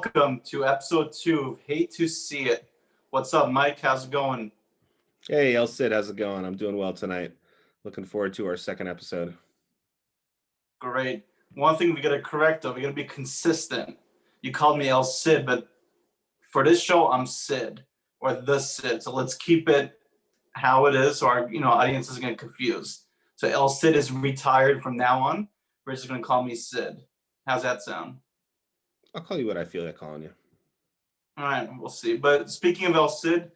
welcome to episode 2 of Hate to See It. What's up, Mike? How's it going? Hey, El Cid, how's it going? I'm doing well tonight. Looking forward to our second episode. Great. One thing we gotta correct though, we gotta be consistent. You called me El Cid, but for this show, I'm Sid or the Cid. So let's keep it how it is, so our audience isn't getting confused. So El Cid is retired from now on. We're just gonna call me Sid. How's that sound? I'll call you what I feel like calling you. All right, we'll see. But speaking of El Cid,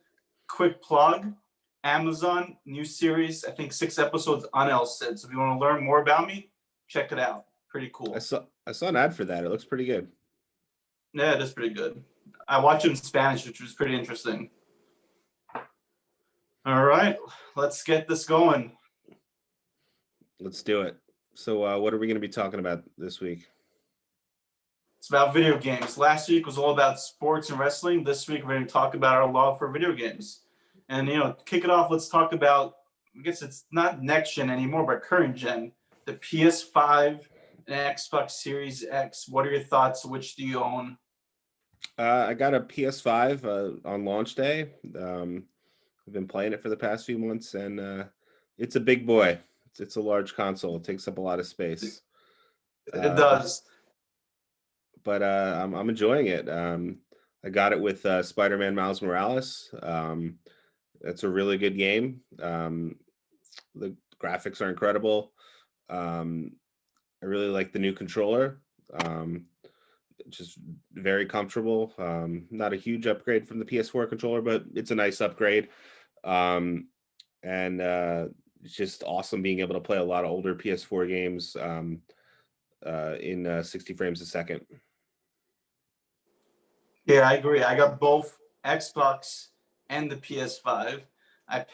quick plug. Amazon new series, I think 6 episodes on El Cid. So if you want to learn more about me, check it out. Pretty cool. I saw an ad for that. It looks pretty good. Yeah, it is pretty good. I watched it in Spanish, which was pretty interesting. All right, let's get this going. Let's do it. So what are we going to be talking about this week? It's about video games. Last week was all about sports and wrestling. This week we're going to talk about our love for video games. And, kick it off, let's talk about, I guess it's not next gen anymore, but current gen, the PS5 and Xbox Series X. What are your thoughts? Which do you own? I got a PS5 on launch day. I've been playing it for the past few months, and it's a big boy. It's a large console. It takes up a lot of space. It does. But I'm enjoying it. I got it with Spider-Man Miles Morales. It's a really good game. The graphics are incredible. I really like the new controller. Just very comfortable. Not a huge upgrade from the PS4 controller, but it's a nice upgrade. And it's just awesome being able to play a lot of older PS4 games in 60 frames a second. Yeah, I agree. I got both Xbox and the PS5. I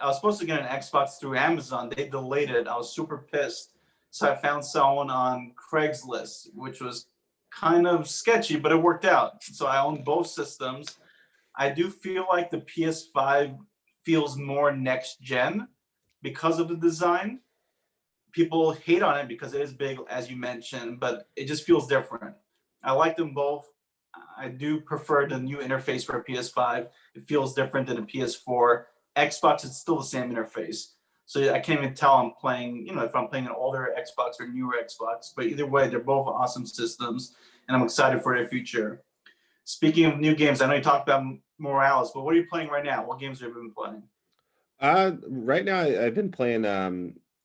was supposed to get an Xbox through Amazon. They delayed it. I was super pissed. So I found someone on Craigslist, which was kind of sketchy, but it worked out. So I own both systems. I do feel like the PS5 feels more next gen because of the design. People hate on it because it is big, as you mentioned, but it just feels different. I like them both. I do prefer the new interface for a PS5. It feels different than a PS4. Xbox, it's still the same interface. So I can't even tell I'm playing, if I'm playing an older Xbox or newer Xbox. But either way, they're both awesome systems, and I'm excited for their future. Speaking of new games, I know you talked about Morales, but what are you playing right now? What games have you been playing? Right now, I've been playing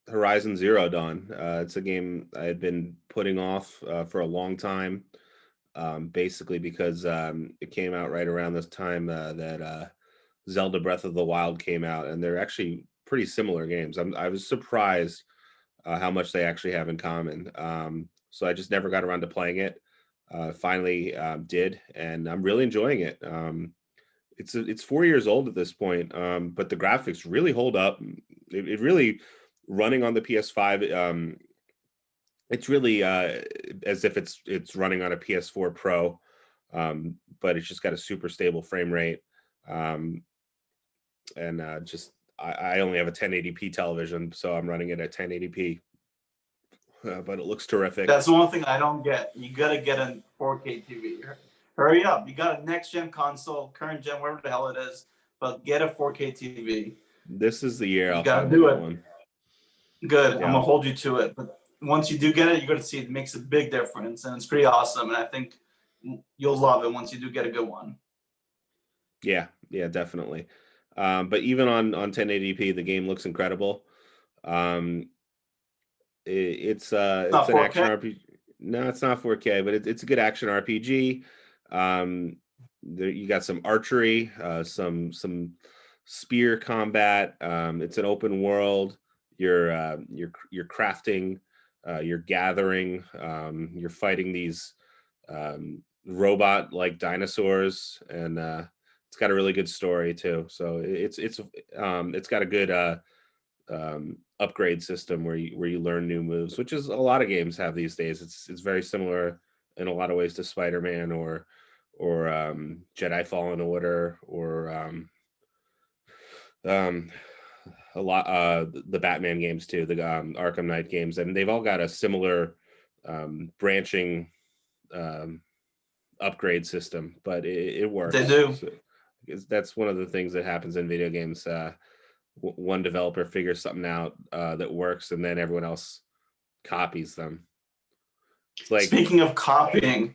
Horizon Zero Dawn. It's a game I had been putting off for a long time. Basically because it came out right around this time that Zelda Breath of the Wild came out, and they're actually pretty similar games. I was surprised how much they actually have in common. So I just never got around to playing it. Finally did, and I'm really enjoying it. It's 4 years old at this point, but the graphics really hold up. It really running on the PS5. It's really as if it's running on a PS4 Pro, but it's just got a super stable frame rate. I only have a 1080p television, so I'm running it at 1080p. But it looks terrific. That's the one thing I don't get. You gotta get a 4K TV. Hurry up! You got a next gen console, current gen, whatever the hell it is, but get a 4K TV. This is the year I'll finally get one. Good. Yeah. I'm gonna hold you to it. But once you do get it, you're gonna see it makes a big difference, and it's pretty awesome. And I think you'll love it once you do get a good one. Yeah, definitely. But even on 1080p, the game looks incredible. It's an action RPG. No, it's not 4K, but it's a good action RPG. You got some archery, some spear combat. It's an open world. You're crafting, you're gathering, you're fighting these robot like dinosaurs, and it's got a really good story too. So it's got a good upgrade system where you learn new moves, which is a lot of games have these days. It's very similar in a lot of ways to Spider-Man or Jedi Fallen Order or a lot the Batman games too, the Arkham Knight games, and they've all got a similar branching upgrade system, but it works. They do. So, that's one of the things that happens in video games. One developer figures something out that works, and then everyone else copies them. It's like, Speaking of copying,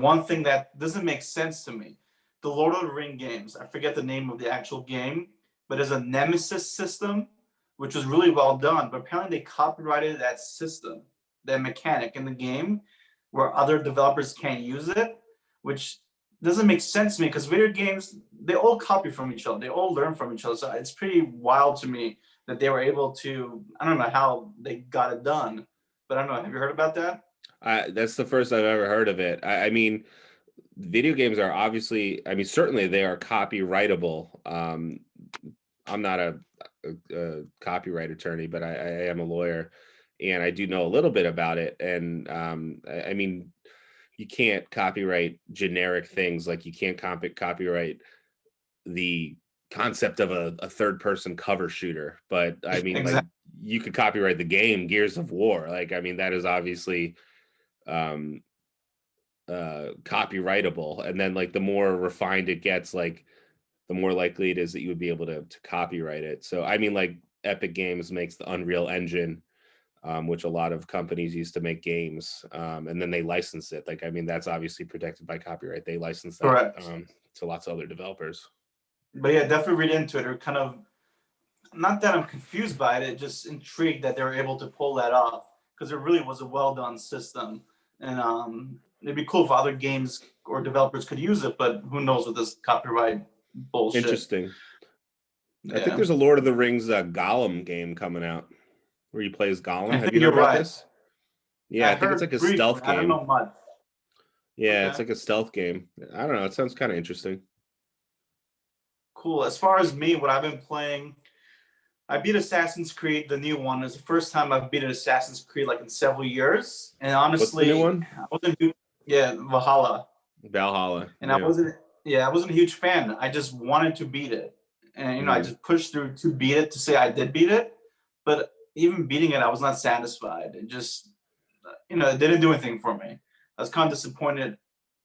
one thing that doesn't make sense to me, the Lord of the Ring games. I forget the name of the actual game, but there's a Nemesis system, which was really well done. But apparently, they copyrighted that system, that mechanic in the game, where other developers can't use it, which doesn't make sense to me because video games, they all copy from each other. They all learn from each other. So it's pretty wild to me that they were able to. I don't know how they got it done, but I don't know. Have you heard about that? that's the first I've ever heard of it. I mean, video games are obviously, I mean, certainly they are copyrightable. I'm not a copyright attorney, but I am a lawyer, and I do know a little bit about it. And I mean, you can't copyright generic things, like you can't copyright the concept of a third person cover shooter. But I mean, like, Exactly. you could copyright the game Gears of War. Like, I mean, that is obviously um copyrightable. And then, like, the more refined it gets, like, the more likely it is that you would be able to copyright it. So I mean, like, Epic Games makes the Unreal Engine, which a lot of companies use to make games, and then they license it. Like, I mean, that's obviously protected by copyright. They license that Correct. to lots of other developers. But yeah, definitely read into it. Or kind of, not that I'm confused by it, just intrigued that they were able to pull that off because it really was a well done system. And it'd be cool if other games or developers could use it, but who knows with this copyright bullshit. Interesting. I think Yeah, there's a Lord of the Rings Gollum game coming out where you play as Gollum. I Have think you you're heard about right. this? Yeah, I I think it's like heard a briefly. stealth I don't game. know much. Yeah, it's Okay, like a stealth game. I don't know. It sounds kind of interesting. cool. As far as me, what I've been playing, I beat Assassin's Creed, the new one. It's the first time I've beat Assassin's Creed like in several years. And What's the new honestly, one? I wasn't, yeah, Valhalla. Valhalla. And I Yeah. wasn't, yeah, I wasn't a huge fan. I just wanted to beat it. And, I Mm. just pushed through to beat it to say I did beat it. But even beating it, I was not satisfied. It just, it didn't do anything for me. I was kind of disappointed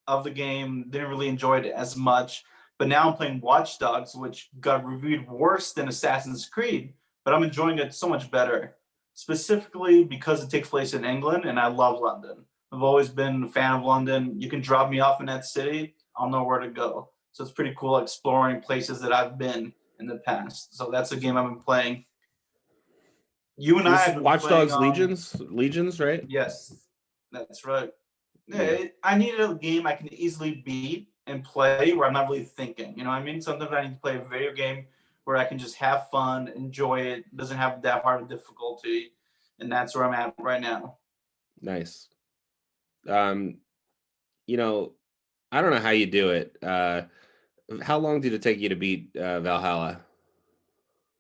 of the game, didn't really enjoy it as much. But now I'm playing Watch Dogs, which got reviewed worse than Assassin's Creed, but I'm enjoying it so much better. Specifically because it takes place in England and I love London. I've always been a fan of London. You can drop me off in that city, I'll know where to go. So it's pretty cool exploring places that I've been in the past. So that's a game I've been playing. You and I This is have been Watch playing Dogs Legions. Legions, right? yes, that's right. Yeah. I needed a game I can easily beat and play where I'm not really thinking. You know what I mean? Sometimes I need to play a video game where I can just have fun, enjoy it, doesn't have that hard of difficulty, and that's where I'm at right now. Nice. Um, you know, I don't know how you do it. How long did it take you to beat Valhalla?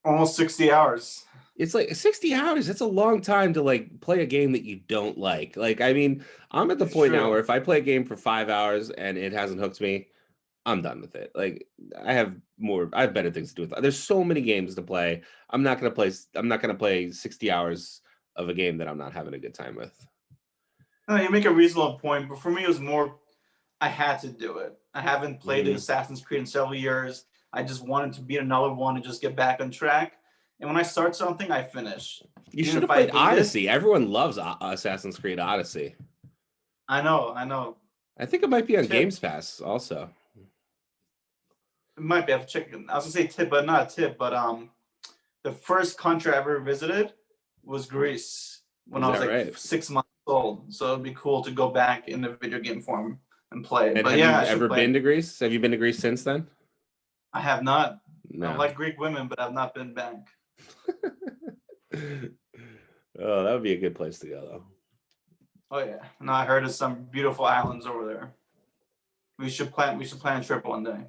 Almost 60 hours. It's like 60 hours. That's a long time to, like, play a game that you don't like. Like, I mean, I'm at the It's point now where true. if I play a game for 5 hours and it hasn't hooked me, I'm done with it. Like, I have better things to do with it. There's so many games to play. I'm not gonna play 60 hours of a game that I'm not having a good time with. No, you make a reasonable point, but for me, it was more I had to do it. I haven't played Hmm. Assassin's Creed in several years. I just wanted to beat another one and just get back on track. And when I start something, I finish. You Even should if have I played hate it, Odyssey. Everyone loves Assassin's Creed Odyssey. I know. I think it might be on Tip. Games Pass also. It might be. I have to check. I was gonna say tip, but not a tip. But the first country I ever visited was Greece when Is I was that like right? 6 months old. So it'd be cool to go back in the video game form and play it. And But have yeah, you I should ever play been it. to Greece? Have you been to Greece since then? I have not. I No. like Greek women, but I've not been back. Oh, that would be a good place to go, though. Oh yeah. No, I heard of some beautiful islands over there. We should plan a trip one day.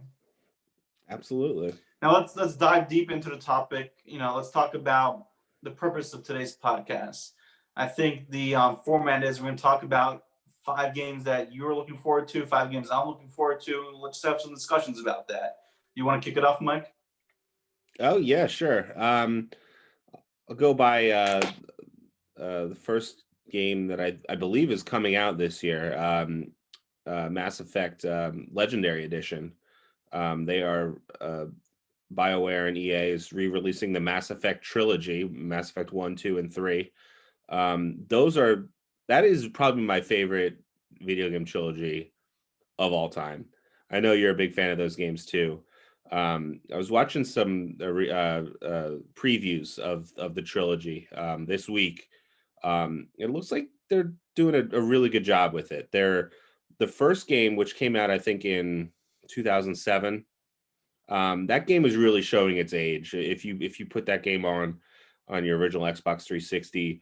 Absolutely. Now let's dive deep into the topic. Let's talk about the purpose of today's podcast. I think the format is we're going to talk about 5 games that you're looking forward to, 5 games I'm looking forward to. Let's have some discussions about that. You want to kick it off, Mike? Oh yeah, sure. I'll go by the first game that I believe is coming out this year. Mass Effect Legendary Edition. They are BioWare and EA is re-releasing the Mass Effect trilogy, Mass Effect 1, 2, and 3. That is probably my favorite video game trilogy of all time. I know you're a big fan of those games too. I was watching some previews of the trilogy this week. It looks like they're doing a really good job with it. The first game, which came out I think in 2007, that game is really showing its age. If you put that game on your original Xbox 360,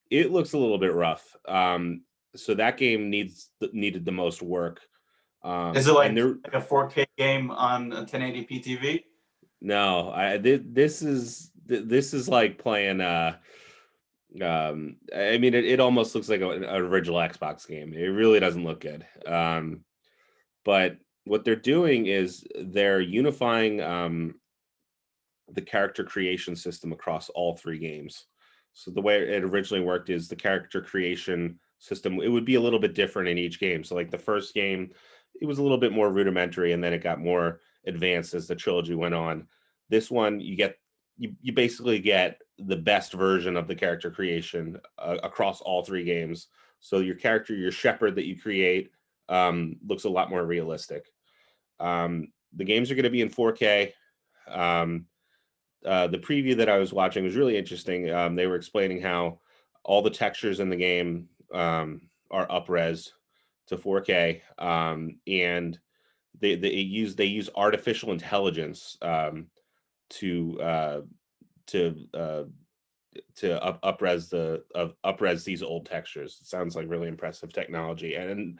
it looks a little bit rough. So that game needed the most work. Is it And there, like a 4K game on a 1080p TV? no, this is like playing. I mean, it almost looks like an original Xbox game. It really doesn't look good. But what they're doing is they're unifying the character creation system across all three games. So the way it originally worked is the character creation system, it would be a little bit different in each game. So like the first game, it was a little bit more rudimentary, and then it got more advanced as the trilogy went on. This one, you basically get the best version of the character creation across all three games. So your character, your Shepard that you create, looks a lot more realistic. The games are going to be in 4K. The preview that I was watching was really interesting. They were explaining how all the textures in the game are up-res to 4K, and they use artificial intelligence to up-res these old textures. It sounds like really impressive technology, and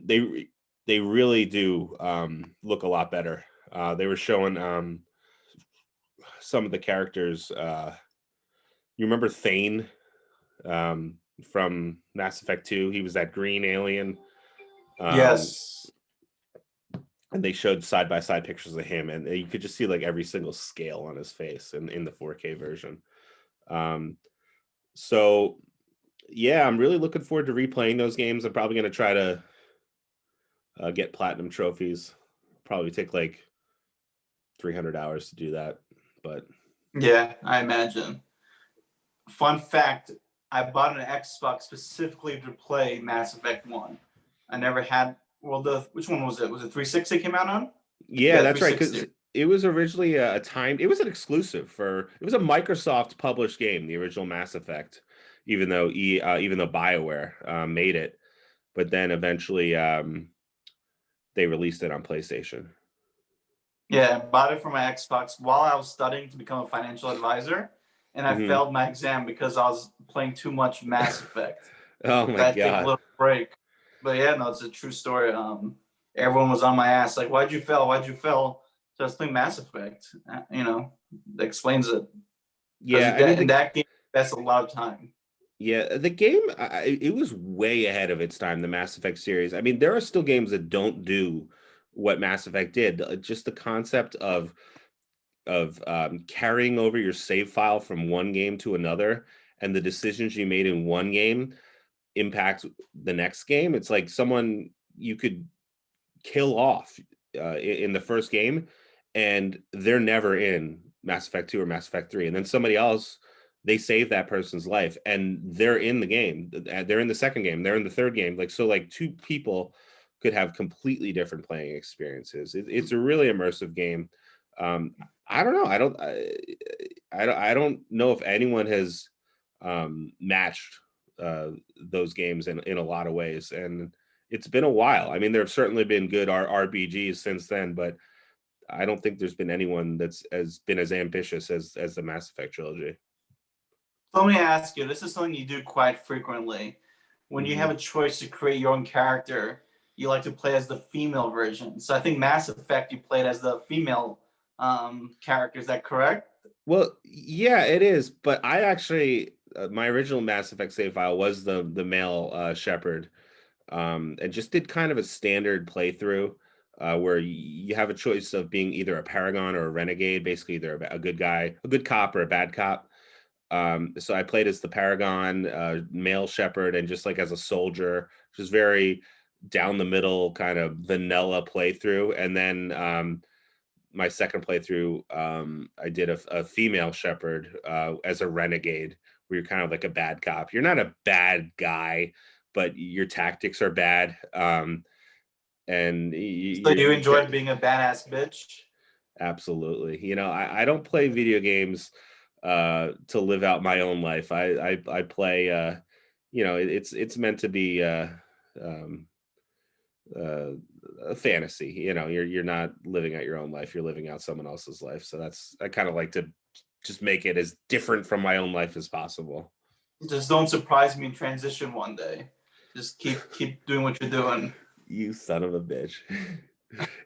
they really do look a lot better. They were showing some of the characters. You remember Thane from Mass Effect 2? He was that green alien. Yes. And they showed side by side pictures of him, and you could just see like every single scale on his face in the 4K version. So yeah, I'm really looking forward to replaying those games. I'm probably going to try to get platinum trophies. Probably take like 300 hours to do that, but Yeah, I imagine. Fun fact, I bought an Xbox specifically to play Mass Effect 1. I never had, well, which one was it? Was it 360 came out on? yeah, Yeah, that's right. Because 360. it was originally it was an exclusive it was a Microsoft published game, the original Mass Effect, even though BioWare made it, but then eventually they released it on PlayStation. Yeah, I bought it for my Xbox while I was studying to become a financial advisor, and I Mhm. failed my exam because I was playing too much Mass Effect. Oh my I had to take a God. little break. But yeah, no, it's a true story. Everyone was on my ass, like, "Why'd you fail? Why'd you fail?" So I was playing Mass Effect. That explains it. Because Yeah, I mean in that game, that's a lot of time. the game it was way ahead of its time, the Mass Effect series. I mean, there are still games that don't do what Mass Effect did. Just the concept of carrying over your save file from one game to another, and the decisions you made in one game impact the next game. It's like someone you could kill off in the first game, and they're never in Mass Effect 2 or Mass Effect 3. And then somebody else, they save that person's life and they're in the game. They're in the second game, they're in the third game. Like, so like two people could have completely different playing experiences. It's a really immersive game. Um, I don't know. I don't know if anyone has matched those games in a lot of ways. And it's been a while. I mean, there have certainly been good RPGs since then, but I don't think there's been anyone that's been as ambitious as the Mass Effect trilogy. So let me ask you, this is something you do quite frequently. When you have Hmm. a choice to create your own character, you like to play as the female version. So I think Mass Effect, you played as the female character. Is that correct? Well, yeah, it is. But I actually, my original Mass Effect save file was the male Shepard, and just did kind of a standard playthrough where you have a choice of being either a paragon or a renegade, basically either a good guy, a good cop, or a bad cop. So I played as the paragon, male Shepard, and just like as a soldier, just very down the middle kind of vanilla playthrough, and then my second playthrough, I did a female shepherd as a renegade, where you're kind of like a bad cop. You're not a bad guy, but your tactics are bad. And So you you can't. enjoyed being a badass bitch? Absolutely. I don't play video games to live out my own life. I play it's meant to be um uh a fantasy. You're not living out your own life, you're living out someone else's life. So I kind of like to just make it as different from my own life as possible. Just don't surprise me in transition one day. Just keep doing what you're doing. You son of a bitch.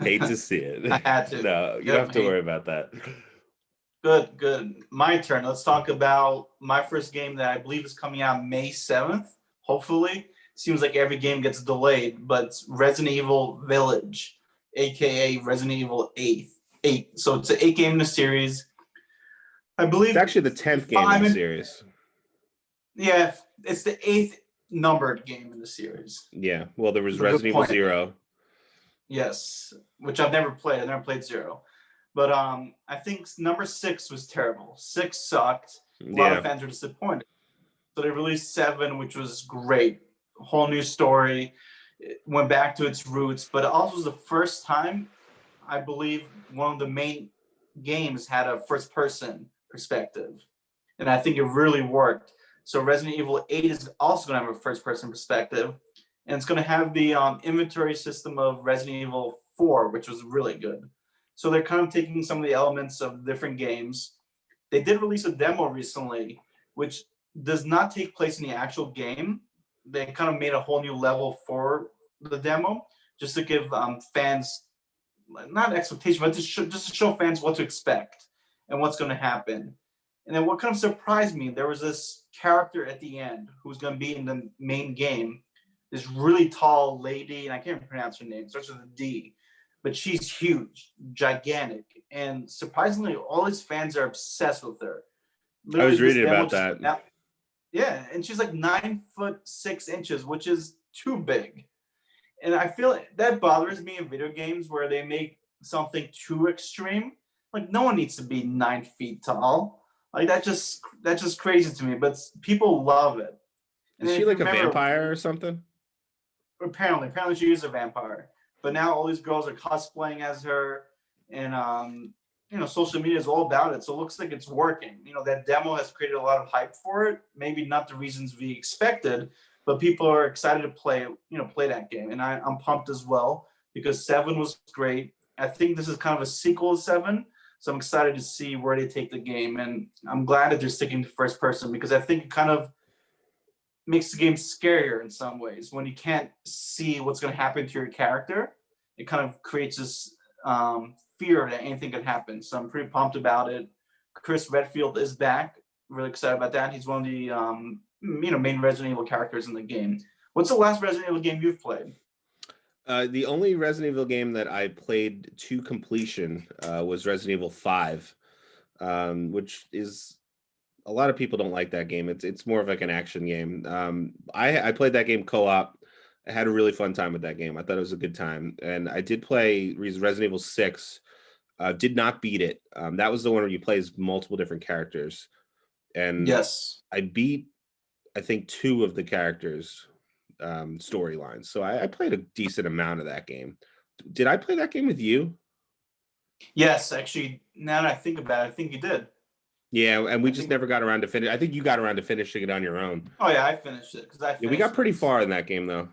Hate to see it. I had to. No, you don't have to worry about that. Good. My turn. Let's talk about my first game that I believe is coming out May 7th. Hopefully. Seems like every game gets delayed, but it's Resident Evil Village, aka Resident Evil 8. So it's an 8 game in the series. I believe it's actually the 10th game in the series. Yeah, it's the 8th numbered game in the series. Yeah. Well, there was Resident Evil 0. Yes, which I've never played. I've never played 0. But I think number 6 was terrible. 6 sucked. A lot of fans were disappointed. So they released 7, which was great. A whole new story. It went back to its roots. But it also was the first time, I believe, one of the main games had a first-person perspective. And I think it really worked. So Resident Evil 8 is also going to have a first-person perspective. And it's going to have the inventory system of Resident Evil 4, which was really good. So they're kind of taking some of the elements of different games. They did release a demo recently, which does not take place in the actual game. They kind of made a whole new level for the demo, just to give fans, not expectation, but just to show fans what to expect and what's going to happen. And then what kind of surprised me, there was this character at the end who's going to be in the main game, this really tall lady, and I can't pronounce her name, starts with a D, but she's huge, gigantic, and surprisingly, all his fans are obsessed with her. Literally, I was reading about that. Yeah, and she's like 9'6", which is too big. And I feel that bothers me in video games where they make something too extreme. Like, no one needs to be 9 feet tall. Like, that's just crazy to me. But people love it. Is she like a vampire or something? Apparently she is a vampire. But now all these girls are cosplaying as her, and social media is all about it. So it looks like it's working. That demo has created a lot of hype for it. Maybe not the reasons we expected, but people are excited to play that game. And I'm pumped as well because 7 was great. I think this is kind of a sequel to 7. So I'm excited to see where they take the game. And I'm glad that they're sticking to first person because I think it kind of makes the game scarier in some ways. When you can't see what's going to happen to your character, it kind of creates this fear that anything could happen. So I'm pretty pumped about it. Chris Redfield is back. Really excited about that. He's one of the main Resident Evil characters in the game. What's the last Resident Evil game you've played? The only Resident Evil game that I played to completion was Resident Evil 5, which is, a lot of people don't like that game. It's more of like an action game. I played that game co-op. I had a really fun time with that game. I thought it was a good time. And I did play Resident Evil 6. Did not beat it. That was the one where you play as multiple different characters. And yes, I beat, I think, 2 of the characters' storylines. So I played a decent amount of that game. Did I play that game with you? Yes, actually, now that I think about it, I think you did. Yeah, and we just never got around to finish. I think you got around to finishing it on your own. Oh yeah, I finished it because we got pretty far in that game though.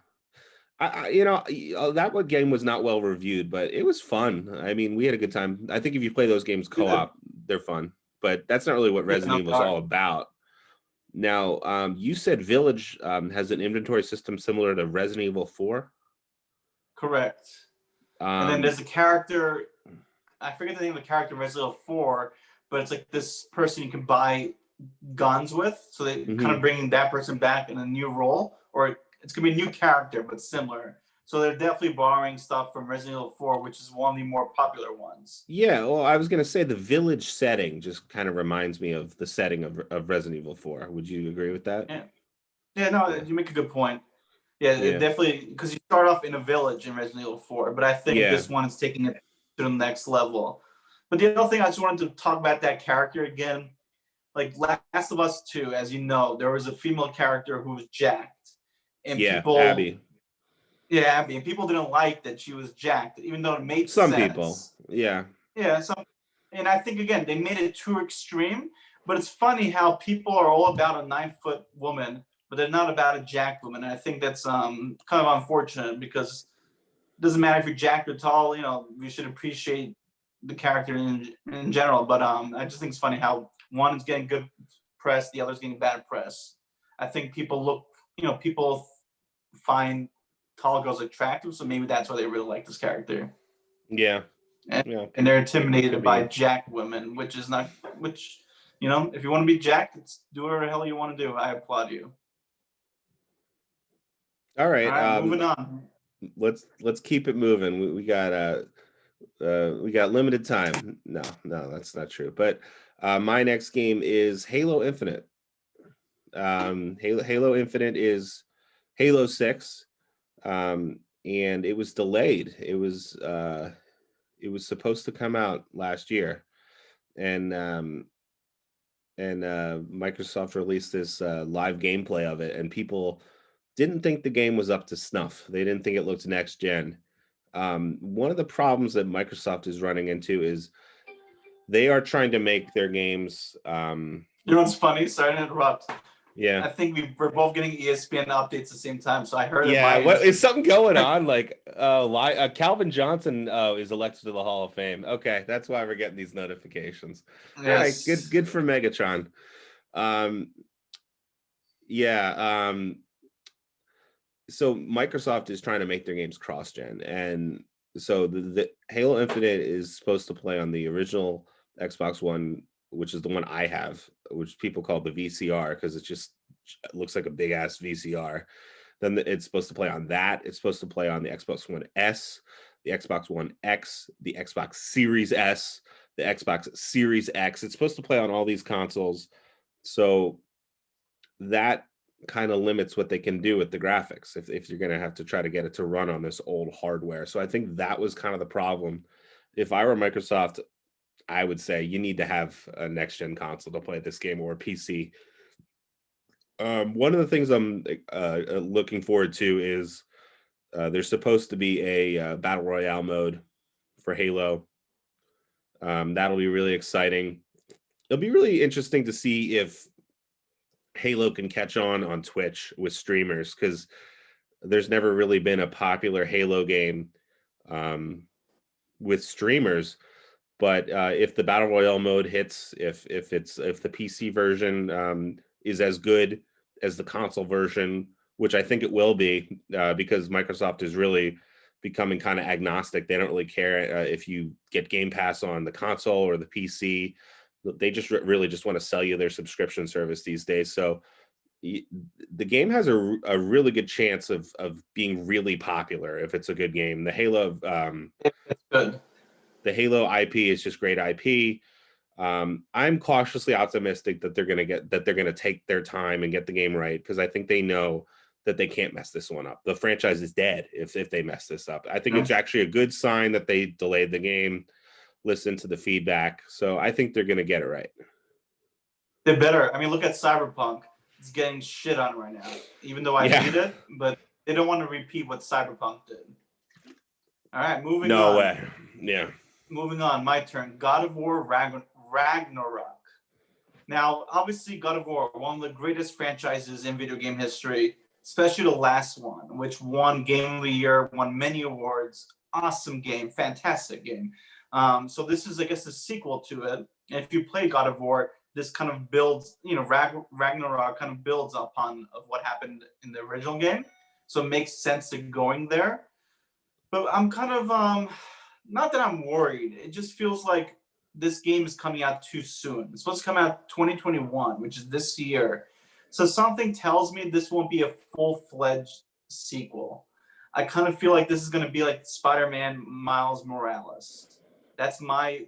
That game was not well reviewed, but it was fun. I mean, we had a good time. I think if you play those games co-op, they're fun. But that's not really what Resident Evil is all about. Now, you said Village has an inventory system similar to Resident Evil 4? Correct. And then there's a character, I forget the name of the character in Resident Evil 4, but it's like this person you can buy guns with. So they kind of bringing that person back in a new role, or it's going to be a new character, but similar. So they're definitely borrowing stuff from Resident Evil 4, which is one of the more popular ones. Yeah, well, I was going to say the Village setting just kind of reminds me of the setting of Resident Evil 4. Would you agree with that? Yeah, no, you make a good point. Yeah, it Yeah. definitely, because you start off in a village in Resident Evil 4, but I think Yeah. this one is taking it to the next level. But the other thing I just wanted to talk about that character again, like Last of Us 2, as you know, there was a female character who was jacked. And Yeah. people, Abby. yeah, I mean, people didn't like that she was jacked, even though it made Some people. sense. Yeah. Yeah, and I think again they made it too extreme. But it's funny how people are all about a 9 foot woman, but they're not about a jacked woman. And I think that's kind of unfortunate because it doesn't matter if you're jacked or tall. You know, we should appreciate the character in general. But I just think it's funny how one is getting good press, the other's getting bad press. I think people people find tall girls attractive, so maybe that's why they really like this character. Yeah. and, Yeah. and they're People could intimidated by be. jacked women, which is not which if you want to be jacked, do whatever the hell you want to do. I applaud you. All All right. right, moving on. Let's keep it moving. We got limited time. No, that's not true. But my next game is Halo Infinite. Halo Infinite is Halo 6. And it was delayed. It was supposed to come out last year, and Microsoft released this live gameplay of it, and people didn't think the game was up to snuff. They didn't think it looked next gen. One of the problems that Microsoft is running into is they are trying to make their games. You know what's funny? Sorry to interrupt. Yeah. I think we're both getting ESPN updates at the same time, so I heard Yeah, it. what is something going on? Like, Calvin Johnson is elected to the Hall of Fame. Okay, that's why we're getting these notifications. Yes. All right, good for Megatron. Yeah. So Microsoft is trying to make their games cross-gen, and so the Halo Infinite is supposed to play on the original Xbox One, which is the one I have, which people call the VCR because it just looks like a big ass VCR. Then it's supposed to play on that. It's supposed to play on the Xbox One S, the Xbox One X, the Xbox Series S, the Xbox Series X. It's supposed to play on all these consoles. So that kind of limits what they can do with the graphics if you're going to have to try to get it to run on this old hardware. So I think that was kind of the problem. If I were Microsoft, I would say you need to have a next gen console to play this game or a PC. One of the things I'm looking forward to is there's supposed to be a battle royale mode for Halo. That'll be really exciting. It'll be really interesting to see if Halo can catch on Twitch with streamers, because there's never really been a popular Halo game with streamers. But if the battle royale mode hits, if the PC version is as good as the console version, which I think it will be, because Microsoft is really becoming kind of agnostic. They don't really care if you get Game Pass on the console or the PC. They just really just want to sell you their subscription service these days. So the game has a really good chance of being really popular if it's a good game. The Halo It's good. The Halo IP is just great IP. I'm cautiously optimistic that they're going to take their time and get the game right, because I think they know that they can't mess this one up. The franchise is dead if they mess this up. I think it's actually a good sign that they delayed the game, listen to the feedback. So I think they're going to get it right. They're better. I mean, look at Cyberpunk. It's getting shit on right now, even though I hate it, but they don't want to repeat what Cyberpunk did. All right, moving on. No way. Yeah. Moving on, my turn. God of War Ragnarok. Now, obviously, God of War, one of the greatest franchises in video game history, especially the last one, which won Game of the Year, won many awards. Awesome game, fantastic game. So this is, I guess, a sequel to it. And if you play God of War, this kind of builds, Ragnarok kind of builds upon of what happened in the original game. So it makes sense to going there. But I'm kind of, not that I'm worried. It just feels like this game is coming out too soon. It's supposed to come out 2021, which is this year. So something tells me this won't be a full-fledged sequel. I kind of feel like this is going to be like Spider-Man Miles Morales. That's my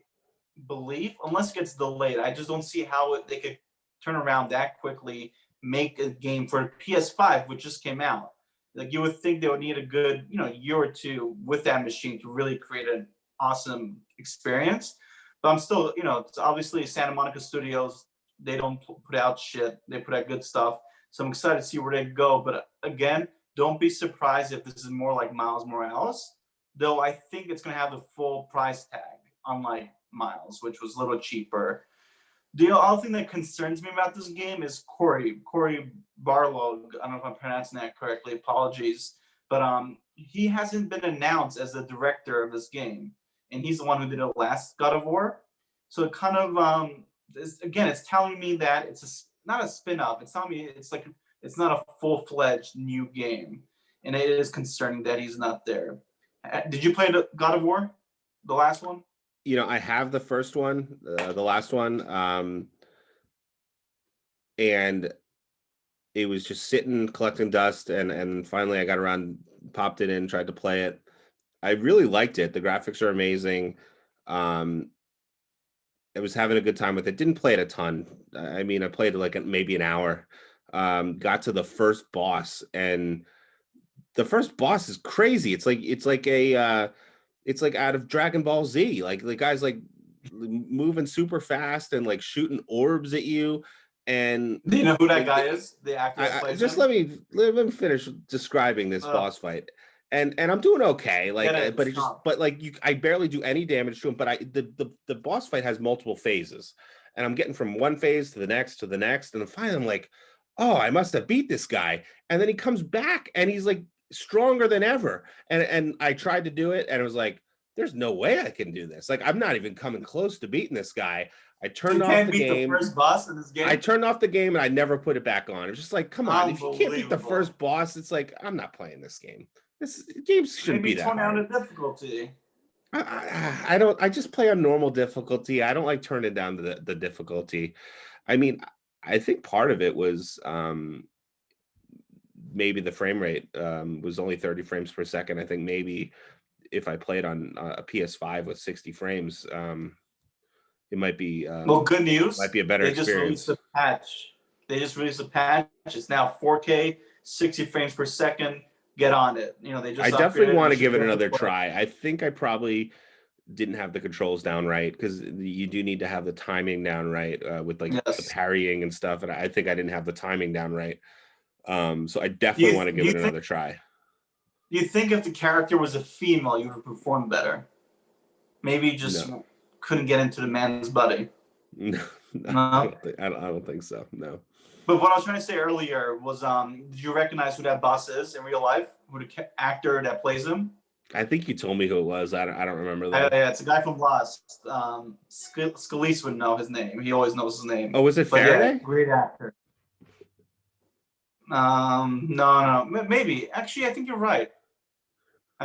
belief, unless it gets delayed. I just don't see how they could turn around that quickly, make a game for PS5, which just came out. Like you would think they would need a good, year or two with that machine to really create an awesome experience. But I'm still, it's obviously Santa Monica Studios. They don't put out shit. They put out good stuff. So I'm excited to see where they go. But again, don't be surprised if this is more like Miles Morales. Though I think it's going to have the full price tag, unlike Miles, which was a little cheaper. The other thing that concerns me about this game is Cory Barlog. I don't know if I'm pronouncing that correctly. Apologies, but he hasn't been announced as the director of this game, and he's the one who did the last God of War. So it kind of it's telling me that not a spin-off. It's telling me it's not a full-fledged new game, and it is concerning that he's not there. Did you play the God of War, the last one? I have the first one, the last one, and it was just sitting collecting dust, and finally I got around, popped it in, tried to play it. I really liked it. The graphics are amazing. I was having a good time with it. Didn't play it a ton. I mean, I played like maybe an hour. Got to the first boss, and the first boss is crazy. It's like out of Dragon Ball Z. Like the guy's like moving super fast and like shooting orbs at you. And do you know who that guy is? The actor that plays just him? let me finish describing this boss fight. And I'm doing okay. Like, but I barely do any damage to him. But the boss fight has multiple phases, and I'm getting from one phase to the next, and then finally I'm like, oh, I must have beat this guy. And then he comes back, and he's like stronger than ever. And I tried to do it, and it was like, there's no way I can do this. Like, I'm not even coming close to beating this guy. I turned off the game. The first boss in this game? I turned off the game, and I never put it back on. It's just like, come on, if you can't beat the first boss, it's like, I'm not playing this game. This game shouldn't be that hard. Maybe tone down the difficulty. I don't. I just play on normal difficulty. I don't like turning down the difficulty. I mean, I think part of it was maybe the frame rate was only 30 frames per second. I think maybe if I played on a PS5 with 60 frames, it might be well, good news. Might be a better experience. They just released a patch. It's now 4K, 60 frames per second. Get on it. They just. I definitely want to give it another try. I think I probably didn't have the controls down right, because you do need to have the timing down right with like the parrying and stuff. And I think I didn't have the timing down right. So I definitely want to give it another try. Do you think if the character was a female, you would perform better? Maybe you just couldn't get into the man's body. No? I don't think so. No. But what I was trying to say earlier was, did you recognize who that boss is in real life? Who the actor that plays him? I think you told me who it was. I don't remember that. Yeah, it's a guy from Lost. Scalise would know his name. He always knows his name. Oh, was it Faraday? Yeah, great actor. No, maybe. Actually, I think you're right.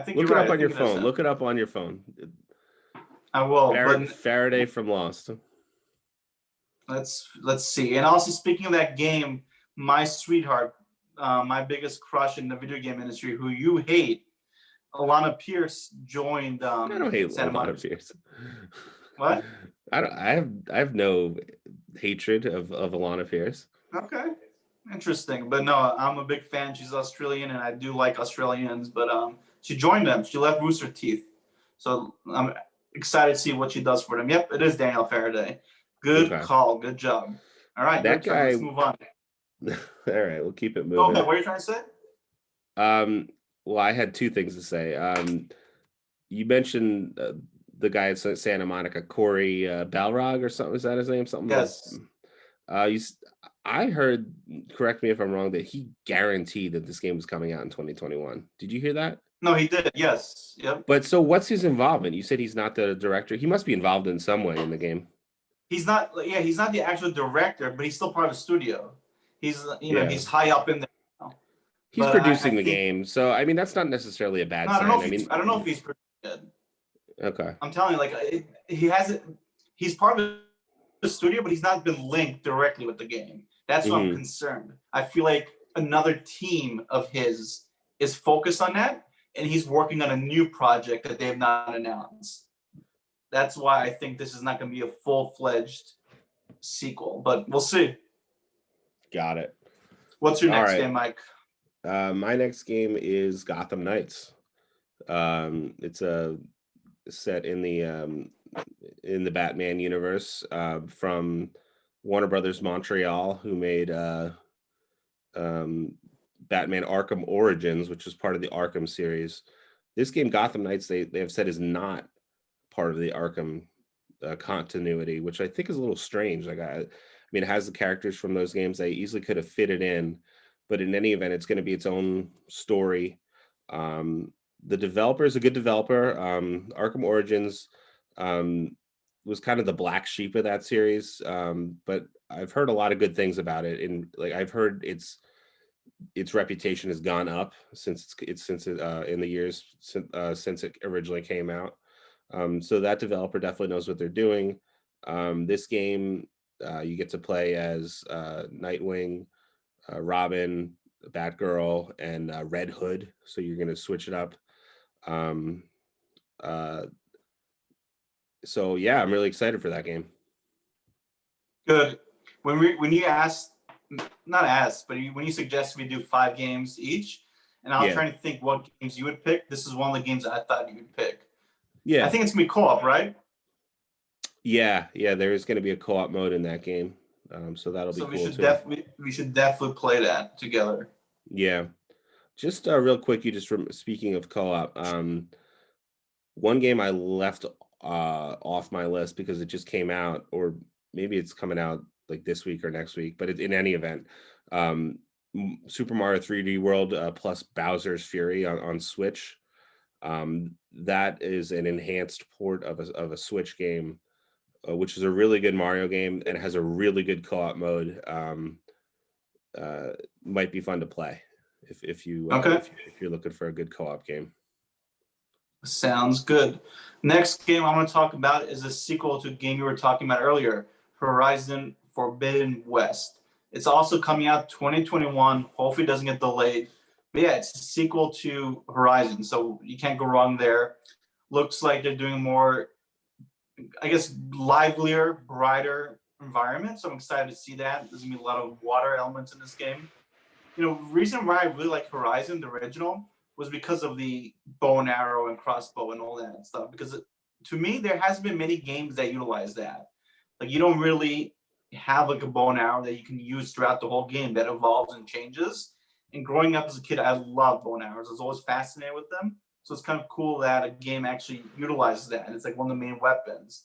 Look it up on your phone. Look it up on your phone. I will. Faraday from Lost. Let's see. And also, speaking of that game, my sweetheart, my biggest crush in the video game industry, who you hate, Alana Pierce joined. I don't hate Alana Pierce. What? I have no hatred of Alana Pierce. Okay, interesting. But no, I'm a big fan. She's Australian, and I do like Australians. But she joined them. She left Rooster Teeth, so I'm excited to see what she does for them. Yep, it is Daniel Faraday. Good call. Good job. All right, that guy. Let's move on. All right, we'll keep it moving. Okay, what are you trying to say? Well, I had two things to say. You mentioned the guy at Santa Monica, Cory Balrog or something. Is that his name? Something. Yes. I heard. Correct me if I'm wrong. That he guaranteed that this game was coming out in 2021. Did you hear that? No, he did. Yes. Yep. But so, what's his involvement? You said he's not the director. He must be involved in some way in the game. He's not. Yeah, he's not the actual director, but he's still part of the studio. He's he's high up in there. He's producing the game, so I mean that's not necessarily a bad sign. I don't know if he's pretty good. Okay. I'm telling you, like he hasn't. He's part of the studio, but he's not been linked directly with the game. That's why I'm concerned. I feel like another team of his is focused on that, and he's working on a new project that they have not announced. That's why I think this is not going to be a full-fledged sequel, but we'll see. Got it. What's your next game, Mike? My next game is Gotham Knights. It's a set in the Batman universe, from Warner Brothers Montreal, who made um, Batman Arkham Origins, which is part of the Arkham series. This game, Gotham Knights, they have said is not part of the Arkham continuity, which I think is a little strange. I mean, it has the characters from those games. They easily could have fit it in, but in any event, it's going to be its own story. Um, the developer is a good developer. Arkham Origins um, was kind of the black sheep of that series, but I've heard a lot of good things about it. And like I've heard its reputation has gone up since in the years since it originally came out. So that developer definitely knows what they're doing. This game, you get to play as Nightwing, Robin, Batgirl, and Red Hood. So you're going to switch it up. Um, uh, so yeah, I'm really excited for that game. Good. When you asked, not asked, but when you suggested we do 5 games each, and I was Yeah. trying to think what games you would pick. This is one of the games I thought you would pick. Yeah. I think it's gonna be co-op, right? Yeah. There is going to be a co-op mode in that game. So that'll be So cool too. we should definitely play that together. Yeah. Just real quick, you just speaking of co-op, one game I left off my list because it just came out, or maybe it's coming out like this week or next week, but in any event, um, Super Mario 3D World plus Bowser's Fury on Switch. That is an enhanced port of a Switch game, which is a really good Mario game and has a really good co-op mode. Uh, might be fun to play if you Okay. if you're looking for a good co-op game. Sounds good. Next game I want to talk about is a sequel to a game you were talking about earlier, Horizon Forbidden West. It's also coming out 2021. Hopefully it doesn't get delayed. But yeah, it's a sequel to Horizon, so you can't go wrong there. Looks like they're doing more, I guess, livelier, brighter environment. So I'm excited to see that. There's gonna be a lot of water elements in this game. Reason why I really like Horizon, the original, was because of the bow and arrow and crossbow and all that stuff. Because to me, there hasn't been many games that utilize that. Like you don't really have like a bow and arrow that you can use throughout the whole game that evolves and changes. And growing up as a kid, I love bow and arrows. I was always fascinated with them. So it's kind of cool that a game actually utilizes that. And it's like one of the main weapons.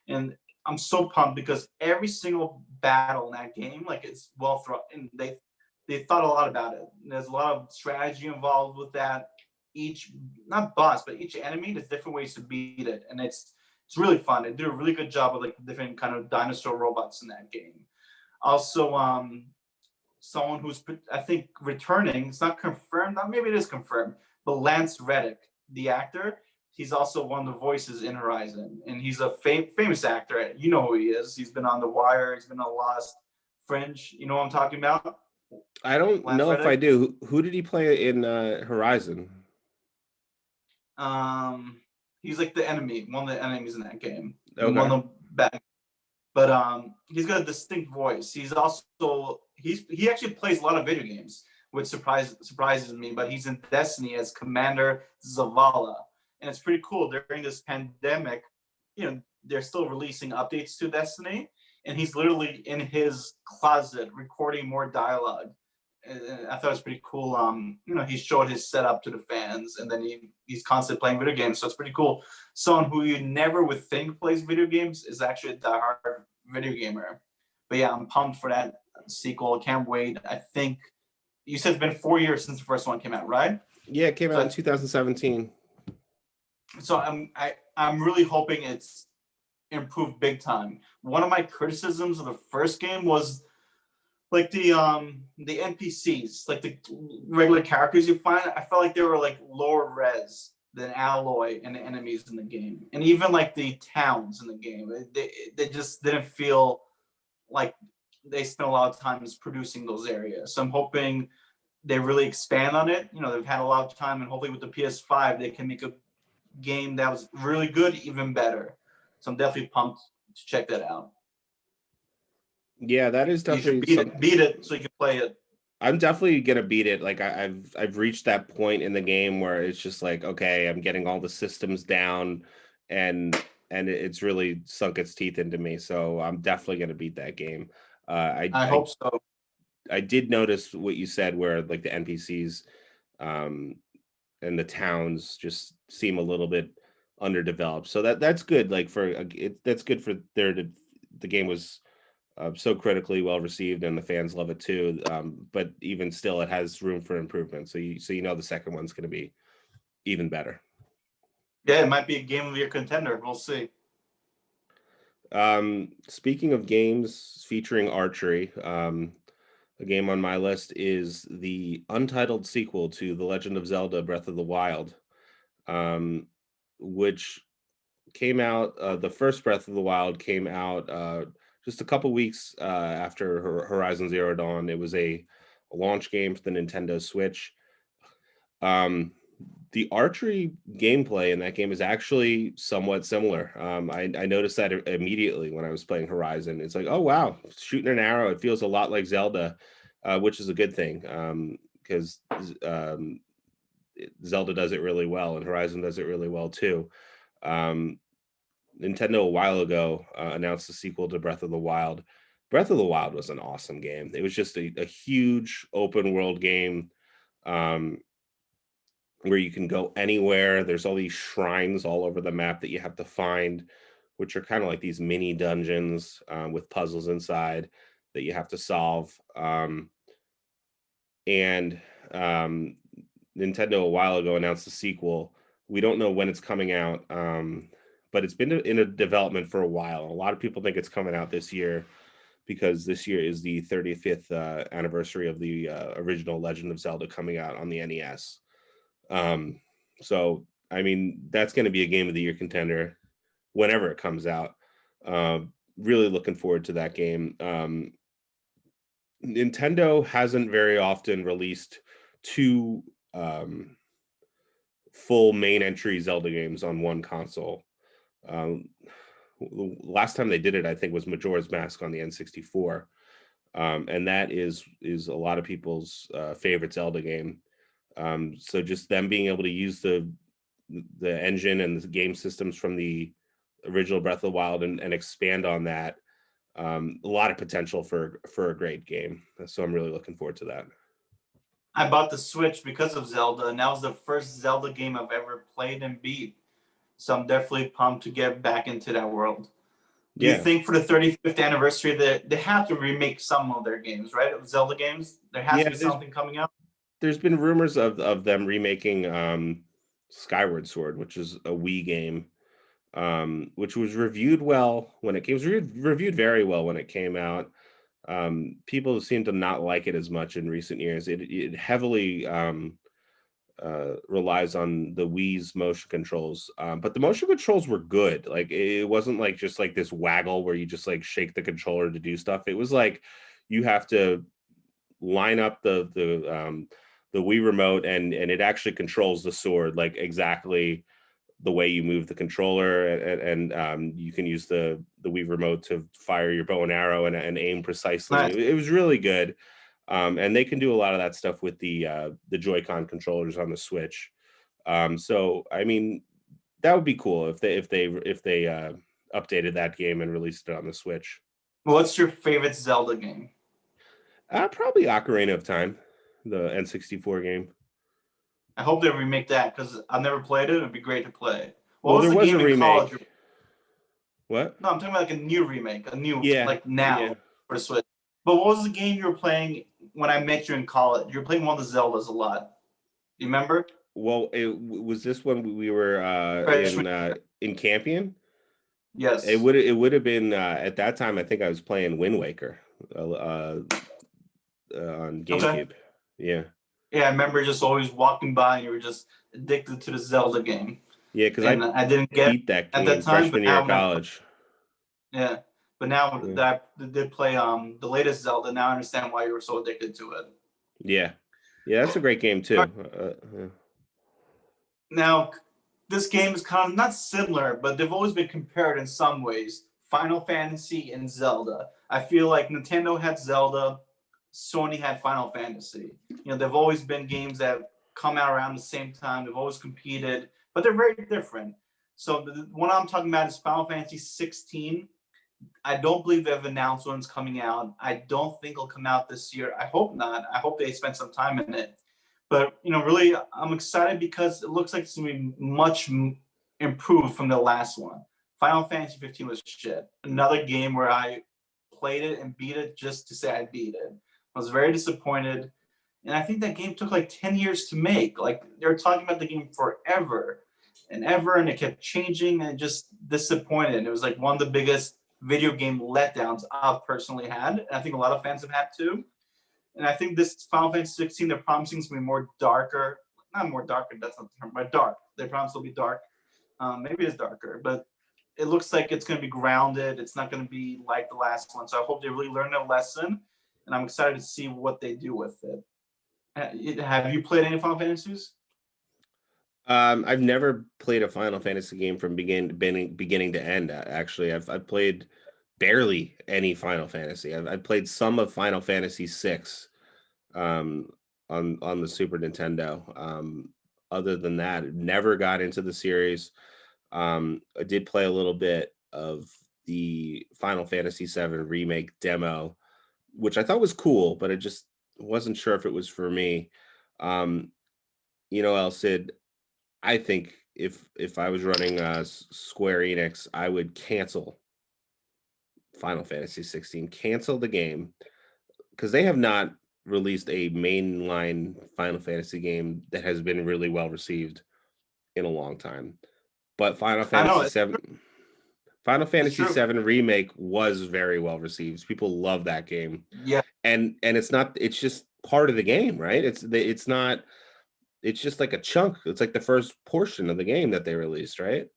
And I'm so pumped because every single battle in that game, like it's well thought, and they thought a lot about it. There's a lot of strategy involved with that. Each not boss, but each enemy, there's different ways to beat it, and it's really fun. They do a really good job with like different kind of dinosaur robots in that game. Also, someone who's I think returning. It's not confirmed. Not maybe it is confirmed, but Lance Reddick, the actor, he's also one of the voices in Horizon, and he's a famous actor. You know who he is. He's been on The Wire. He's been on Lost, Fringe. You know what I'm talking about? I don't Lance know if I Reddick. do. Who did he play in Horizon? He's like the enemy, one of the enemies in that game. Okay. One of the bad, but he's got a distinct voice. He actually plays a lot of video games, which surprises me. But he's in Destiny as Commander Zavala, and it's pretty cool. During this pandemic, they're still releasing updates to Destiny, and he's literally in his closet recording more dialogue. I thought it was pretty cool. He showed his setup to the fans, and then he's constantly playing video games, so it's pretty cool. Someone who you never would think plays video games is actually a diehard video gamer. But yeah, I'm pumped for that sequel. Can't wait. I think you said it's been 4 years since the first one came out, right? Yeah, it came out in 2017. So I'm really hoping it's improved big time. One of my criticisms of the first game was like the NPCs, like the regular characters you find. I felt like they were like lower res than Alloy and the enemies in the game, and even like the towns in the game. They just didn't feel like they spent a lot of time producing those areas. So I'm hoping they really expand on it. They've had a lot of time, and hopefully with the PS5 they can make a game that was really good even better. So I'm definitely pumped to check that out. Yeah, that is You should definitely beat it so you can play it. I'm definitely gonna beat it. Like I've reached that point in the game where it's just like, okay, I'm getting all the systems down, and it's really sunk its teeth into me. So I'm definitely gonna beat that game. I hope so. I did notice what you said, where like the NPCs um, and the towns just seem a little bit underdeveloped. So that's good. Like that's good for there to the game was so critically well received, and the fans love it too. But even still, it has room for improvement. So you know the second one's going to be even better. Yeah, it might be a game of your contender. We'll see. Speaking of games featuring archery, a game on my list is the untitled sequel to The Legend of Zelda: Breath of the Wild, um, which came out. The first Breath of the Wild came out just a couple weeks after Horizon Zero Dawn. It was a launch game for the Nintendo Switch. Um, the archery gameplay in that game is actually somewhat similar. I noticed that immediately when I was playing Horizon. It's like, oh wow, shooting an arrow. It feels a lot like Zelda, which is a good thing because Zelda does it really well, and Horizon does it really well too. Um, Nintendo a while ago announced the sequel to Breath of the Wild. Breath of the Wild was an awesome game. It was just a huge open world game. Um, where you can go anywhere. There's all these shrines all over the map that you have to find, which are kind of like these mini dungeons with puzzles inside that you have to solve. And Nintendo a while ago announced the sequel. We don't know when it's coming out, but it's been in a development for a while. A lot of people think it's coming out this year because this year is the 35th anniversary of the original Legend of Zelda coming out on the NES. Um, so I mean, that's going to be a game of the year contender whenever it comes out. Really looking forward to that game. Nintendo hasn't very often released two um, full main entry Zelda games on one console. Um, last time they did it, I think, was Majora's Mask on the N64, and that is a lot of people's favorite Zelda game. So just them being able to use the engine and the game systems from the original Breath of the Wild and expand on that, a lot of potential for a great game. So I'm really looking forward to that. I bought the Switch because of Zelda, and that was the first Zelda game I've ever played and beat. So I'm definitely pumped to get back into that world. Do you Yeah, think for the 35th anniversary that they have to remake some of their games, right? Zelda games, there has to yeah. be something coming up. There's been rumors of them remaking Skyward Sword, which is a Wii game, which was reviewed well when it came. It was reviewed very well when it came out. People seem to not like it as much in recent years. It heavily relies on the Wii's motion controls, but the motion controls were good. Like it wasn't like just like this waggle where you just like shake the controller to do stuff. It was like you have to line up the Wii remote, and it actually controls the sword like exactly the way you move the controller, and you can use the Wii remote to fire your bow and arrow and aim precisely. Nice. It was really good, and they can do a lot of that stuff with the Joy-Con controllers on the Switch. So I mean, that would be cool if they updated that game and released it on the Switch. What's your favorite Zelda game? Probably Ocarina of Time, the N64 game. I hope they remake that because I've never played it. It'd be great to play. What Well, was there the was a game in college? remake. What? No, I'm talking about like a new remake, a new Yeah, like now yeah. for the Switch. But what was the game you were playing when I met you in college? You were playing one of the Zeldas a lot. Do you remember? Well, was this when we were Freshman. in Campion? Yes. It would have been at that time. I think I was playing Wind Waker on Okay. GameCube. Yeah, Yeah, I remember just always walking by and you were just addicted to the Zelda game. yeah, because And I I didn't get it beat that at that game time, but freshman year now of when I college. yeah. But now Yeah, that I did play the latest Zelda, now I understand why you were so addicted to it. yeah, yeah. That's a great game All too. right. Now, this game is kind of not similar, but they've always been compared in some ways. Final Fantasy and Zelda. I feel like Nintendo had Zelda, Sony had Final Fantasy. They've always been games that come out around the same time. They've always competed, but they're very different. So what I'm talking about is Final Fantasy 16. I don't believe they've announced when it's coming out. I don't think it'll come out this year. I hope not. I hope they spend some time in it. But really, I'm excited because it looks like it's gonna be much improved from the last one. Final Fantasy 15 was shit. Another game where I played it and beat it just to say I beat it. I was very disappointed, and I think that game took like 10 years to make. Like they were talking about the game forever and ever, and it kept changing, and just disappointed. It was like one of the biggest video game letdowns I've personally had, and I think a lot of fans have had too. And I think this Final Fantasy 16, they're promising to be more darker. Not more darker, that's not the term, but dark. They promise it'll be dark. Maybe it's darker, but it looks like it's going to be grounded. It's not going to be like the last one. So I hope they really learn their lesson, and I'm excited to see what they do with it. Have you played any Final Fantasies? I've never played a Final Fantasy game from beginning to end. Actually, I've played barely any Final Fantasy. I've played some of Final Fantasy VI um, on the Super Nintendo. Other than that, never got into the series. I did play a little bit of the Final Fantasy VII remake demo, which I thought was cool, but I just wasn't sure if it was for me. El Cid, I think if I was running Square Enix, I would cancel Final Fantasy 16, cancel the game, because they have not released a mainline Final Fantasy game that has been really well received in a long time. But Final Fantasy 7 Final Fantasy 7 remake was very well received. People love that game. Yeah. And it's just part of the game, right? It's just like a chunk. It's like the first portion of the game that they released, right?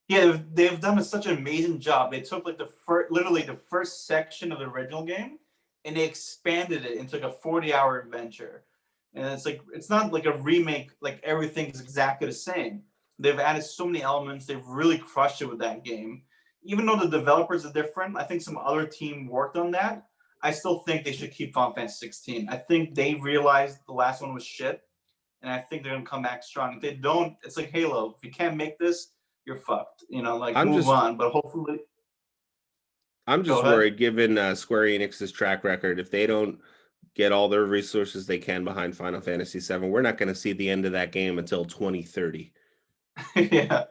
Yeah, they've done such an amazing job. They took like literally the first section of the original game, and they expanded it into like a 40-hour adventure. And it's not like a remake, like everything's exactly the same. They've added so many elements. They've really crushed it with that game. Even though the developers are different, I think some other team worked on that. I still think they should keep Final Fantasy 16. I think they realized the last one was shit, and I think they're gonna come back strong. If they don't, it's like Halo. If you can't make this, you're fucked. Move on. But hopefully, I'm just worried, given Square Enix's track record, if they don't get all their resources they can behind Final Fantasy VII, we're not going to see the end of that game until 2030. Yeah.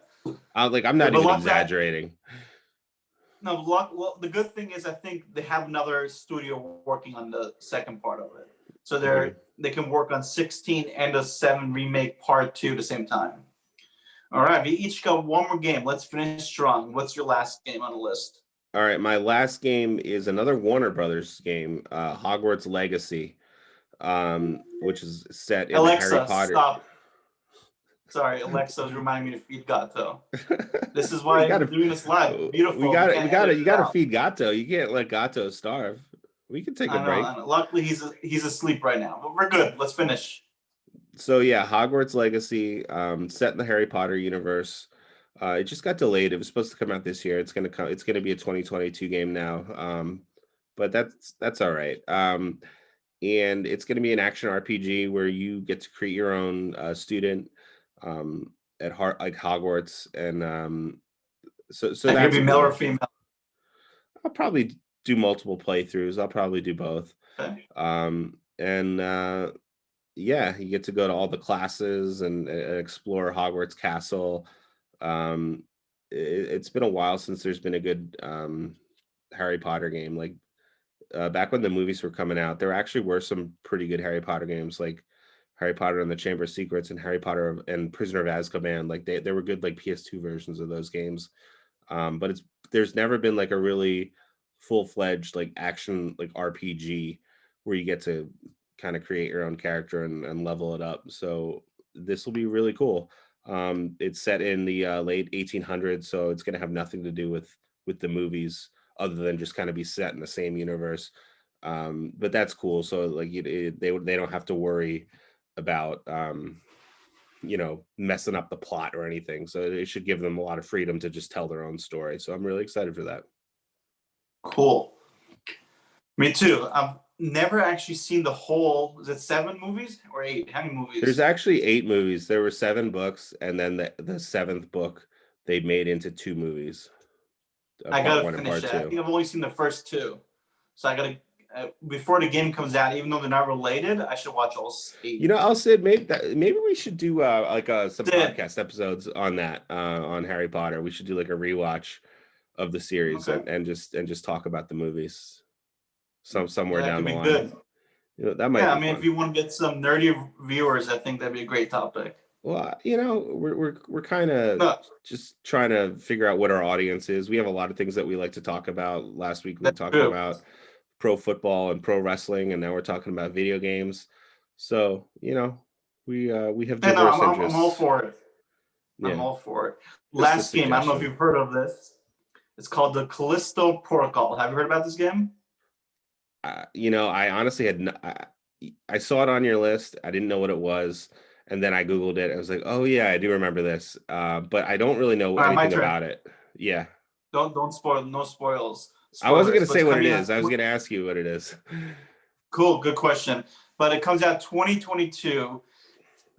I'm not even exaggerating. No, well, the good thing is I think they have another studio working on the second part of it. So they can work on 16 and a 7 remake part 2 at the same time. All right, we each got one more game. Let's finish strong. What's your last game on the list? All right, my last game is another Warner Brothers game, Hogwarts Legacy, which is set in Alexa, the Harry Potter. Stop. Sorry, Alexa's reminding me to feed Gato. This is why I'm doing this live. Beautiful. You gotta feed Gato. You can't let Gato starve. We can take a break. I know. Luckily, he's asleep right now, but we're good. Let's finish. So yeah, Hogwarts Legacy, set in the Harry Potter universe. It just got delayed. It was supposed to come out this year. It's gonna be a 2022 game now. But that's all right. And it's gonna be an action RPG where you get to create your own student at like Hogwarts, and so that's be male or female. I'll probably do multiple playthroughs. I'll probably do both. Okay. Yeah, you get to go to all the classes and explore Hogwarts Castle. It's been a while since there's been a good Harry Potter game. Like back when the movies were coming out, there actually were some pretty good Harry Potter games, like Harry Potter and the Chamber of Secrets and Harry Potter and Prisoner of Azkaban. Like they were good like PS2 versions of those games. But there's never been like a really full-fledged like action like RPG where you get to kind of create your own character and level it up. So this will be really cool. It's set in the late 1800s, so it's going to have nothing to do with the movies other than just kind of be set in the same universe. But that's cool. So like they don't have to worry about messing up the plot or anything. So it should give them a lot of freedom to just tell their own story. So I'm really excited for that. Cool. Me too. never actually seen the whole. Is it 7 movies or 8? How many There's movies? actually 8 movies. There were 7 books, and then the seventh book they made into 2 movies, I part gotta one and finish part it. I two. think I've only seen the first two, so I gotta before the game comes out. Even though they're not related, I should watch all 8. I'll say maybe we should do some Did podcast episodes on that on Harry Potter. We should do like a rewatch of the series okay. and just talk about the movies somewhere Yeah, that down could the be line. good. That might Yeah, be I mean, if fun. you want to get some nerdy viewers, I think that'd be a great topic. Well, we're kind of No, just trying to figure out what our audience is. We have a lot of things that we like to talk about. Last week we were that's talking true. about pro football and pro wrestling, and now we're talking about video games. So, we have And no, diverse I'm all interests. for it. I'm Yeah, all for it. just a Last game, I don't know if suggestion. you've heard of this. It's called the Callisto Protocol. Have you heard about this game? I honestly I saw it on your list. I didn't know what it was, and then I Googled it. I was like, oh yeah, I do remember this. But I don't really know All right, my anything turn. about it. Yeah. Don't spoil. No I wasn't spoilers. gonna But say it's what it coming is. out. I was gonna ask you what it is. Cool, good question. But it comes out 2022.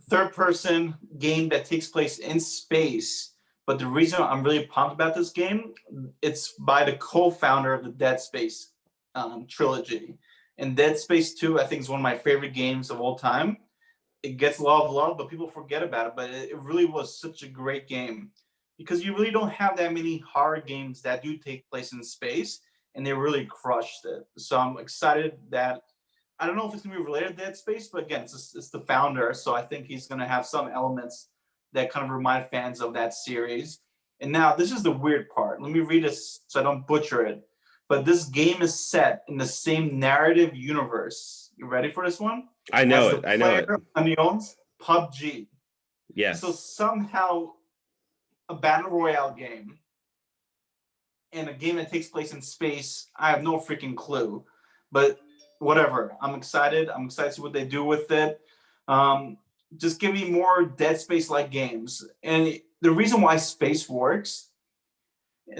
Third person game that takes place in space. But the reason I'm really pumped about this game, it's by the co-founder of the Dead Space trilogy. And Dead Space 2, I think, is one of my favorite games of all time. It gets a lot of love, but people forget about it. But it really was such a great game because you really don't have that many horror games that do take place in space, and they really crushed it. So I'm excited that I don't know if it's gonna be related to Dead Space, but again, it's the founder, so I think he's gonna have some elements that kind of remind fans of that series. And now this is the weird part. Let me read this so I don't butcher it. But this game is set in the same narrative universe. You ready for this one? I know As the it. I know it. player owns PUBG. So Yes. somehow a battle royale game and a game that takes place in space, I have no freaking clue. But whatever. I'm excited. I'm excited to see what they do with it. Just give me more Dead Space like games. And the reason why space works,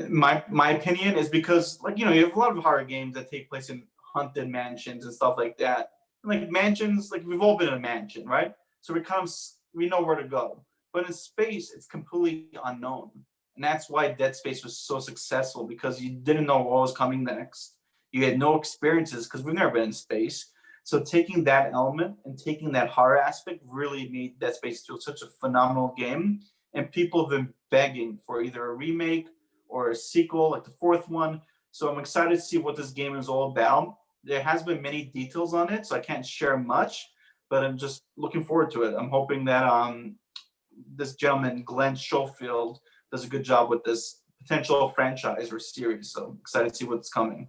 my opinion, is because you have a lot of horror games that take place in haunted mansions and stuff like that. Like mansions, like we've all been in a mansion, right? So we know where to go. But in space, it's completely unknown. And that's why Dead Space was so successful because you didn't know what was coming next. You had no experiences because we've never been in space. So taking that element and taking that horror aspect really made Dead Space 2 such a phenomenal game. And people have been begging for either a remake or a sequel, like the fourth one. So I'm excited to see what this game is all about. There has been many details on it, so I can't share much, but I'm just looking forward to it. I'm hoping that this gentleman, Glenn Schofield, does a good job with this potential franchise or series. So I'm excited to see what's coming.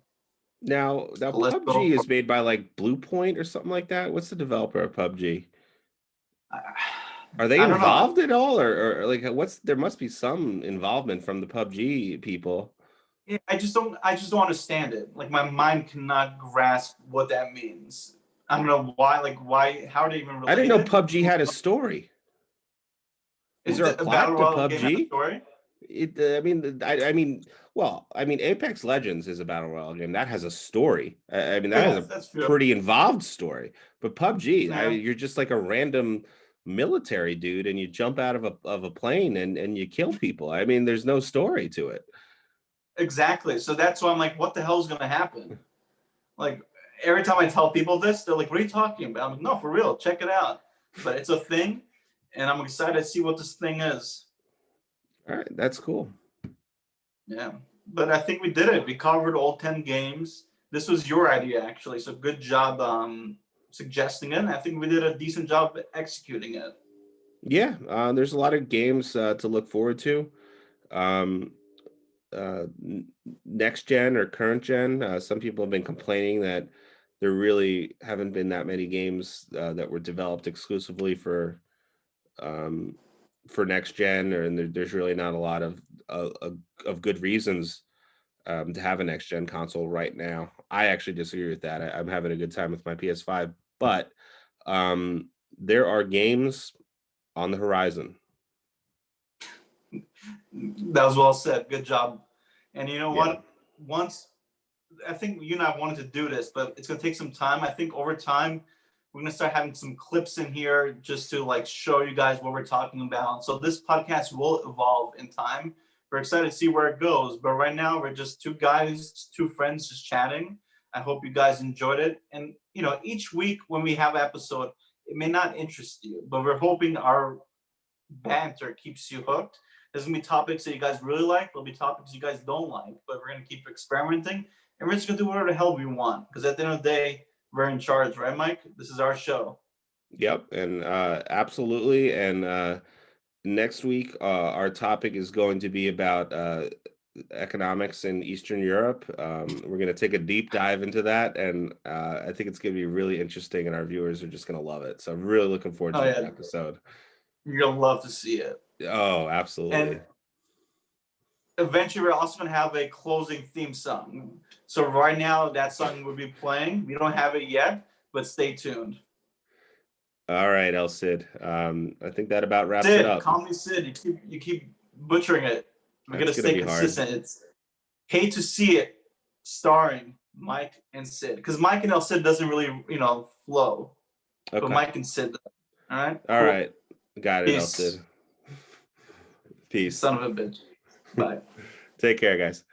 Now PUBG Callisto. is made by like Blue Point or something like that. What's the developer of PUBG? Are they I don't know. involved at all, or like what's there must be some involvement from the PUBG people. I just don't. I just don't understand it. Like my mind cannot grasp what that means. I don't know why. Like why? How are they even I didn't know related? PUBG had a story. Is there a A battle plot to royale game has a PUBG? story. Apex Legends is a battle royale game that has a story. I mean, that has Yes, a that's true. pretty involved story. But PUBG, Yeah, you're just like a random military dude, and you jump out of a plane and you kill people. I mean, there's no story to it. exactly. So that's why I'm like, what the hell is going to happen? Like every time I tell people this, they're like, "What are you talking about?" I'm like, "No, for real. Check it out." But it's a thing, and I'm excited to see what this thing is. All right, that's cool. Yeah, but I think we did it. We covered all 10 games. This was your idea, actually. So good job suggesting it. I think we did a decent job executing it. Yeah, there's a lot of games to look forward to. Um, Next gen or current gen. Some people have been complaining that there really haven't been that many games that were developed exclusively um, for next gen, and there's really not a lot of good reasons to have a next gen console right now. I actually disagree with that. I'm having a good time with my PS5, but um, there are games on the horizon. That was well said. Good job. And you know Yeah. what? Once I think you and I wanted to do this, but it's gonna take some time. I think over time we're gonna start having some clips in here just to like show you guys what we're talking about. So this podcast will evolve in time. We're excited to see where it goes, but right now we're just two guys, two friends just chatting. I hope you guys enjoyed it. And each week when we have an episode, it may not interest you, but we're hoping our banter keeps you hooked. There's gonna be topics that you guys really like. There'll be topics you guys don't like, but we're gonna keep experimenting, and we're just gonna do whatever the hell we want. Because at the end of the day, we're in charge, right, Mike? This is our show. Yep, and absolutely. And next week, our topic is going to be about economics in Eastern Europe. We're going to take a deep dive into that, and I think it's going to be really interesting, and our viewers are just going to love it. So I'm really looking forward to that episode. You're gonna love to see it. Oh, absolutely. And eventually, we're also gonna have a closing theme song. So right now, that song will be playing. We don't have it yet, but stay tuned. All right, El Cid. I think that about wraps Sid, it up. call me Sid. You keep butchering it. We're gonna stay consistent. Hard. It's Hate to See It, starring Mike and Sid. Because Mike and El Cid doesn't really, flow. Okay. But Mike and Sid. All right. All right. Got it, El Cid. Peace. Son of a bitch. Bye. Take care, guys.